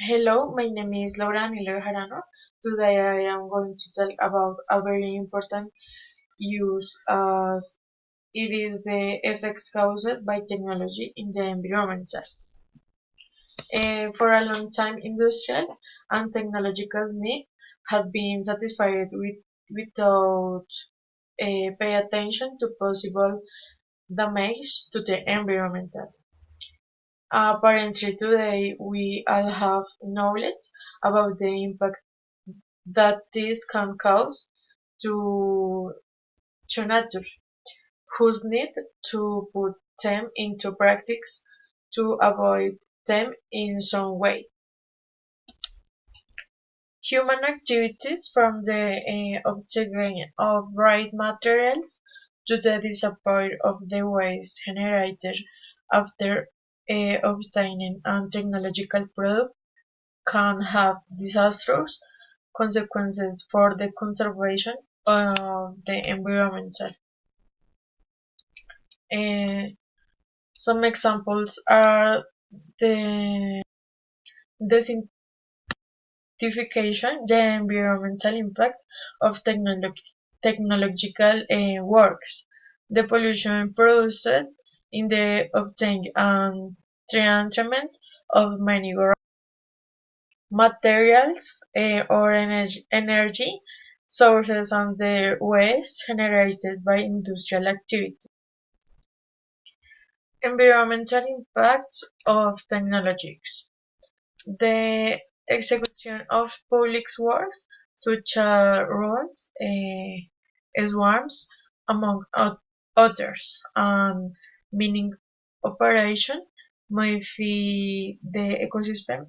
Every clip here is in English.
Hello, my name is Laura Anilo Jarano. Today I am going to talk about a very important use as it is the effects caused by technology in the environment. For a long time, industrial and technological needs have been satisfied without pay attention to possible damage to the environment. Apparently today we all have knowledge about the impact that this can cause to, to nature, whose need to put them into practice to avoid them in some way. Human activities from the obtaining of right materials to the disappear of the waste generated after obtaining a technological product can have disastrous consequences for the conservation of the environment. Uh, some examples are the desertification, the environmental impact of technological works, the pollution produced in the obtaining and treatment of many materials or energy sources and the waste generated by industrial activity. Environmental impacts of technologies. The execution of public works such as roads, swarms, among others, and mining operation modify the ecosystem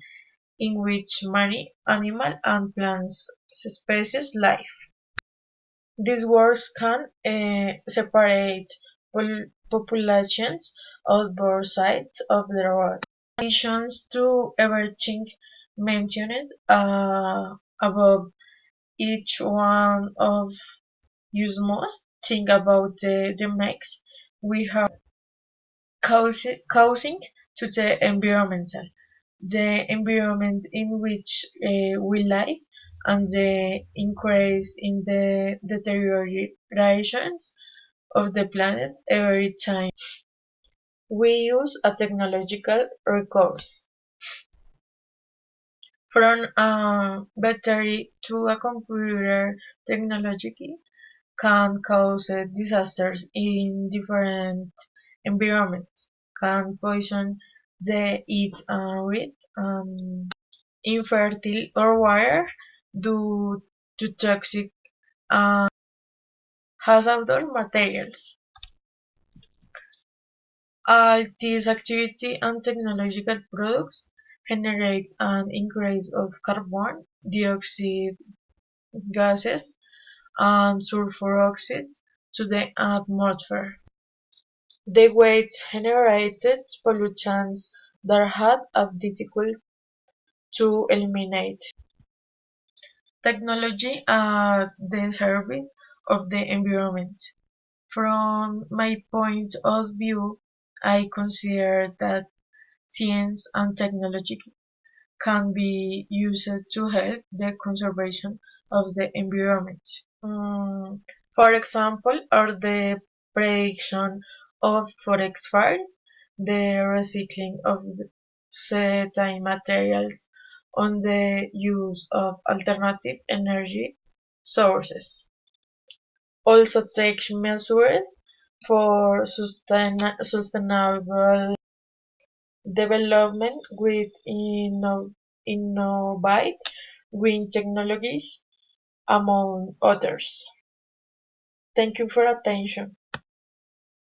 in which many animal and plant species live. These works can separate populations on both sides of the road. In addition to everything mentioned above, each one of you must think about the mix we have causing to the environment in which we live, and the increase in the deteriorations of the planet every time we use a technological recourse. From a battery to a computer, technology can cause disasters in different environments, can poison the eat and read, infertile or water due to toxic and hazardous materials. All these activity and technological products generate an increase of carbon dioxide gases and sulfur oxides to the atmosphere. The waste generated pollutants that had a difficult to eliminate. Technology at the service of the environment. From my point of view, I consider that science and technology can be used to help the conservation of the environment. For example, are the prediction of forest fires, the recycling of certain materials, on the use of alternative energy sources. Also take measures for sustainable development with innovative green technologies, among others. Thank you for attention.